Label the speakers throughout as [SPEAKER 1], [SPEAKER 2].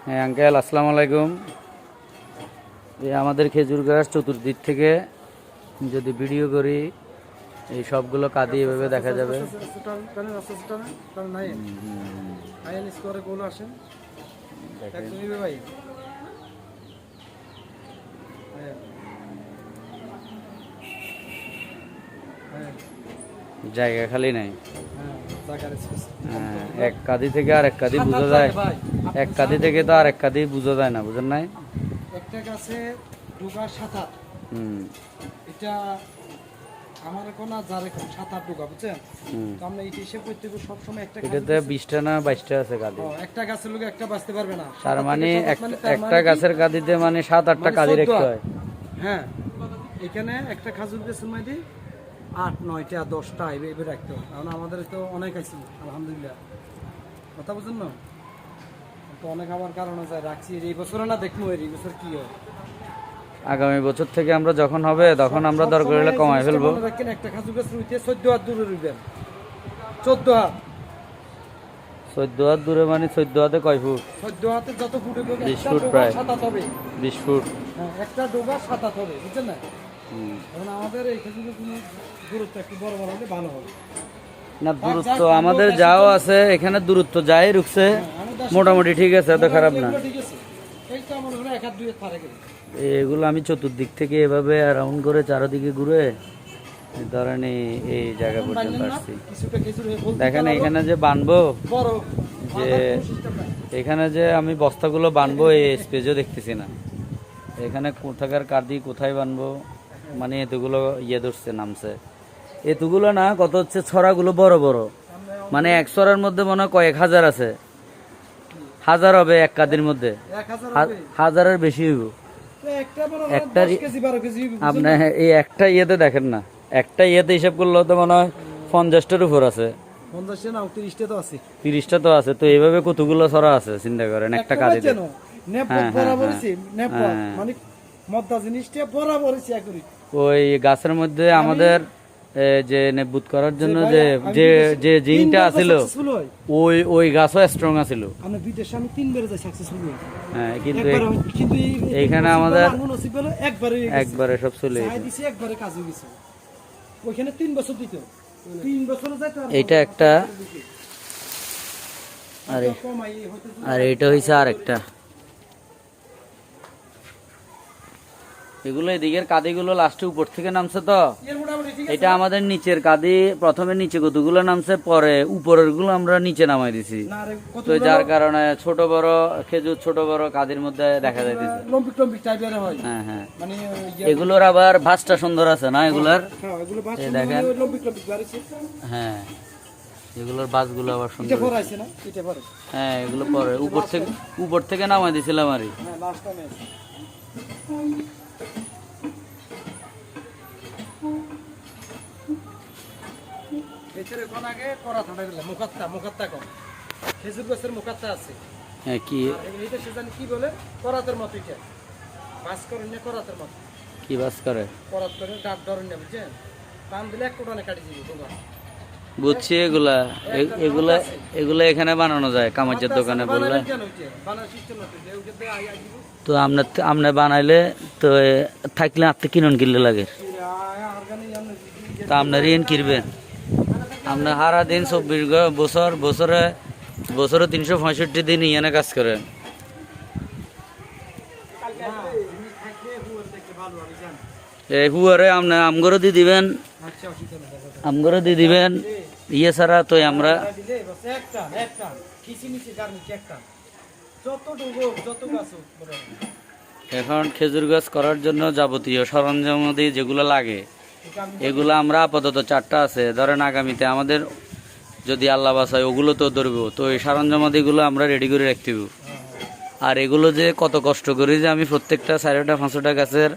[SPEAKER 1] হ্যাঁ আঙ্কেল, আসসালামু আলাইকুম। এই আমাদের খেজুর গাছ চতুর্দিক থেকে যদি ভিডিও করি এই সবগুলো কাঁদি এভাবে দেখা যাবে। জায়গা খালি নাই। হ্যাঁ, এক কাঁদি থেকে আর এক কাঁদি বোঝা যায়, এক কাঁদি থেকে তো আর এক কাঁদি বোঝা যায় না, বুঝেন নাই?
[SPEAKER 2] একটা গাছে ডুগা 7-8, এটা আমার এখন আর যার এখন 7-8 ডুগা, বুঝছেন? তো আমরা এই হিসেব করতে সবসময় একটা
[SPEAKER 1] এটাতে 20টা না 22টা আছে কাঁদি।
[SPEAKER 2] একটা গাছের লোক একটা বাঁচতে পারবে না,
[SPEAKER 1] তার মানে একটা গাছের কাঁদিতে মানে 7-8টা কাঁদি রাখতে হয়।
[SPEAKER 2] হ্যাঁ, এখানে একটা খাজুর গাছের মধ্যে 8, 9টা 10টা এভাবে রাখতে হয়। কারণ আমাদের তো অনেক আছে আলহামদুলিল্লাহ, কথা বুঝুন না? তো অনেক আমার কারণে যায় রাখছি, এই বছর না দেখবো এই বছর কি হয়।
[SPEAKER 1] আগামী বছর থেকে আমরা যখন হবে তখন আমরা দরকার হলে কমাই ফেলবো।
[SPEAKER 2] দেখেন একটা খাজুর গাছ রুইতে 14 হাত দূরে রুইবেন, 14 হাত।
[SPEAKER 1] 14 হাত দূরে মানে 14 হাতে কয় ফুট?
[SPEAKER 2] 14 হাতে যত ফুট হবে
[SPEAKER 1] 20 ফুট, প্রায়
[SPEAKER 2] 7 হাত হবে।
[SPEAKER 1] 20 ফুট।
[SPEAKER 2] হ্যাঁ, একটা ডোবা 7 হাত হবে, বুঝছেন না? এখন আমাদের এই খেজুরের কোনো দূরত্ব একটু বড় বড় হলে ভালো হবে
[SPEAKER 1] না। দূরত্ব আমাদের যাও আছে, এখানে দূরত্ব যাই রুখছে মোটামুটি ঠিক আছে, এত খারাপ না।
[SPEAKER 2] ঠিক আছে, এই তো আমার হলো 1 হাত 2 হাত পারে গেল।
[SPEAKER 1] এগুলো আমি চতুর্দিক থেকে এভাবে রাউন্ড করে চারদিকে ঘুরে ধরেন এই জায়গা পর্যন্ত আসছি।
[SPEAKER 2] কিছুটা খেজুর হয়ে বলতে
[SPEAKER 1] দেখেন এখানে যে বানবো,
[SPEAKER 2] বড়
[SPEAKER 1] যে এখানে যে আমি বস্তাগুলো বানবো এই স্পেসও দেখতেছি না। এখানে কোথাকার কাঁদি কোথায় বানবো, মানে এতগুলো ধরছে নামছে। এতগুলো না, কত হচ্ছে ছড়াগুলো বড় বড়, মানে এক ছড়ার মধ্যে মনে হয় কয়েক হাজার আছে, হাজার হবে এক কাঁদির মধ্যে, 1000 বেশি হইব। একটা আপনার এই একটা ইয়েতে দেখেন না, একটা ইয়েতে হিসাব করলেও তো মনে হয় 50টার উপর আছে,
[SPEAKER 2] 50 না 30টা তো আছে,
[SPEAKER 1] 30টা তো আছে। তো এইভাবে কতগুলো ছড়া আছে চিন্তা করেন একটা কাঁদিতে।
[SPEAKER 2] মানে মদ্দা জিনিসটা বরাবর
[SPEAKER 1] ওই গাছের মধ্যে আমাদের যে নেবুত করার জন্য যে যে যে জিনটা আছিল, ওই গাছও স্ট্রং আছিল।
[SPEAKER 2] আমরা বিদেশে আমি 3 বারে যাই সাকসেসফুল হই।
[SPEAKER 1] হ্যাঁ, কিন্তু এইখানে আমাদের একবারে সব চলে
[SPEAKER 2] গেছে, একবারে কাজ হয়ে গেছে। ওইখানে 3 বছর দিত, 3 বছরে যাইতো।
[SPEAKER 1] এইটা একটা, আর এইটা হইছে আর একটা। এগুলো এদিকের কাঁদিগুলো লাস্টে উপর থেকে নামছে, তো এটা আমাদের নিচের কাঁদি। প্রথমে নিচে কতগুলো নামছে, পরে উপরের গুলো আমরা নিচে নামাই দিছি। তো যার কারণে ছোট বড় খেজুর ছোট বড় কাঁদির মধ্যে দেখা যাইতেছে। হ্যাঁ হ্যাঁ, এগুলোর আবার ভাঁজটা সুন্দর আছে না এগুলার, দেখেন। হ্যাঁ, এগুলোর বাসগুলো আবার সুন্দর। হ্যাঁ, এগুলো পরে উপর থেকে নামাই দিছিলাম আর
[SPEAKER 2] খেজুর গাছের মুখাত্তা আছে।
[SPEAKER 1] হ্যাঁ, কি
[SPEAKER 2] এটা সে জানি কি বলে, করাতের মতো। এটা বাস করে না, করাতের মতো।
[SPEAKER 1] কি বাস করে?
[SPEAKER 2] করাত করে ডাব ধরেন না, বুঝছেন? টান দিলে এক কোটানে কাটি দিবি তোমার।
[SPEAKER 1] বুঝছি। এগুলা এগুলা এগুলা এখানে বানানো যায় কামাজের দোকানে বললে। তো আমরা বানাইলে তো থাকলে আপনি কিনুন কিনলে লাগে, তা আপনার ঋণ কিনবেন। আপনার সারা দিন 24 বছরে 365 দিন ইয়ানে কাজ করেন। এই হুয়ারে আপনি আমগরও দিয়ে দিবেন, আমগরও দিয়ে দিবেন। ইয়ে ছাড়া তো আমরা এখন খেজুর গাছ করার জন্য যাবতীয় সরঞ্জামাদি যেগুলো লাগে, এগুলো আমরা আপাতত 4টা আছে। ধরেন আগামীতে আমাদের যদি আল্লাহ বাঁচায় ওগুলো তো ধরবো, তো এই সরঞ্জামাদিগুলো আমরা রেডি করে রাখতে হবে। আর এগুলো যে কত কষ্ট করি যে আমি প্রত্যেকটা 4টা 5টা গাছের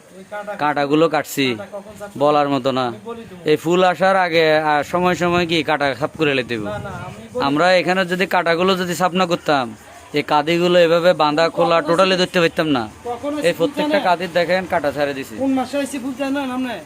[SPEAKER 1] কাঁটাগুলো কাটছি বলার মতো না। এই ফুল আসার আগে সময় সময় কি কাটা সাফ করে লেতে হবে। আমরা এখানে যদি কাটাগুলো যদি সাফ না করতাম, এই কাঁদিগুলো এভাবে বাঁধা খোলা টোটালি ধরতে পারতাম না। এই প্রত্যেকটা কাঁদির দেখেন কাটা ছাড়ে দিছি।
[SPEAKER 2] কোন মাসে ফুল জানেন আপনি?